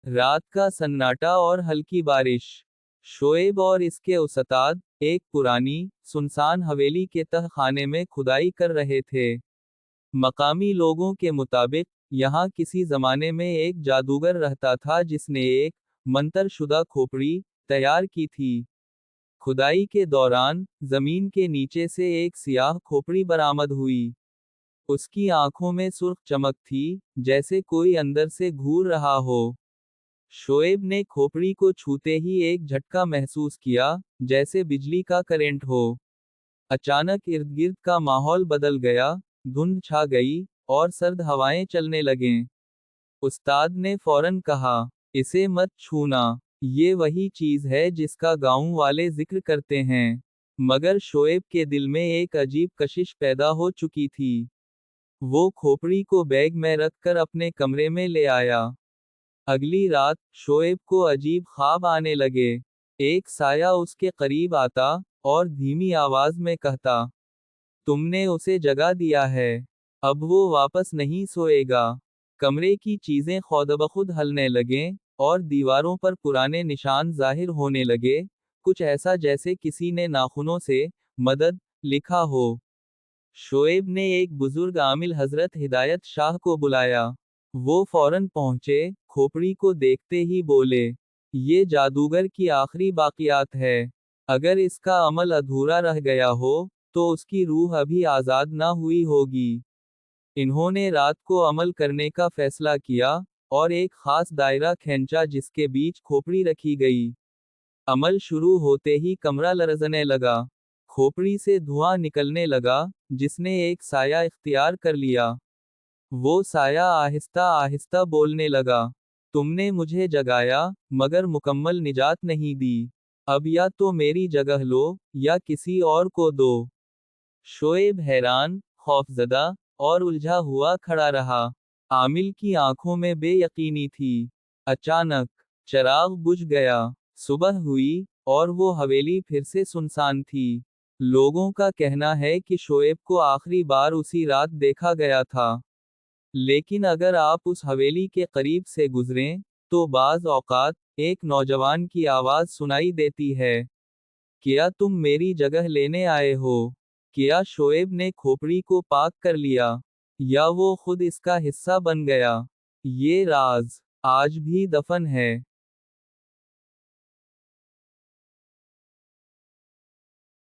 रात का सन्नाटा और हल्की बारिश। शोएब और इसके उस्ताद एक पुरानी सुनसान हवेली के तह खाने में खुदाई कर रहे थे। मकामी लोगों के मुताबिक यहाँ किसी जमाने में एक जादूगर रहता था जिसने एक मंतरशुदा खोपड़ी तैयार की थी। खुदाई के दौरान जमीन के नीचे से एक सियाह खोपड़ी बरामद हुई। उसकी आंखों में सुर्ख चमक थी, जैसे कोई अंदर से घूर रहा हो। शोएब ने खोपड़ी को छूते ही एक झटका महसूस किया, जैसे बिजली का करंट हो। अचानक इर्द गिर्द का माहौल बदल गया, धुंध छा गई, और सर्द हवाएं चलने लगें। उस्ताद ने फौरन कहा, इसे मत छूना, ये वही चीज है जिसका गांव वाले जिक्र करते हैं। मगर शोएब के दिल में एक अजीब कशिश पैदा हो चुकी थी। वो खोपड़ी को बैग में रखकर अपने कमरे में ले आया। अगली रात शोएब को अजीब ख्वाब आने लगे। एक साया उसके करीब आता और धीमी आवाज में कहता, तुमने उसे जगा दिया है, अब वो वापस नहीं सोएगा। कमरे की चीजें खुद हलने लगें, और दीवारों पर पुराने निशान जाहिर होने लगे, कुछ ऐसा जैसे किसी ने नाखूनों से मदद लिखा हो। शोएब ने एक बुजुर्ग आमिल हजरत हिदायत शाह को बुलाया। वो फौरन पहुंचे, खोपड़ी को देखते ही बोले, ये जादूगर की आखिरी बाकियात है। अगर इसका अमल अधूरा रह गया हो, तो उसकी रूह अभी आजाद ना हुई होगी। इन्होंने रात को अमल करने का फैसला किया, और एक खास दायरा खींचा जिसके बीच खोपड़ी रखी गई। अमल शुरू होते ही कमरा लरजने लगा। खोपड़ी से धुआं निकलने लगा, जिसने एक साया इख्तियार कर लिया। वो साया आहिस्ता आहिस्ता बोलने लगा, तुमने मुझे जगाया, मगर मुकम्मल निजात नहीं दी। अब या तो मेरी जगह लो, या किसी और को दो। शोएब हैरान, खौफजदा और उलझा हुआ खड़ा रहा। आमिल की आंखों में बेयकीनी थी। अचानक चिराग बुझ गया। सुबह हुई, और वो हवेली फिर से सुनसान थी। लोगों का कहना है कि शोएब को आखिरी बार उसी रात देखा गया था। लेकिन अगर आप उस हवेली के करीब से गुजरें, तो बाज औकात एक नौजवान की आवाज सुनाई देती है, क्या तुम मेरी जगह लेने आए हो? क्या शोएब ने खोपड़ी को पाक कर लिया, या वो खुद इसका हिस्सा बन गया? ये राज आज भी दफन है।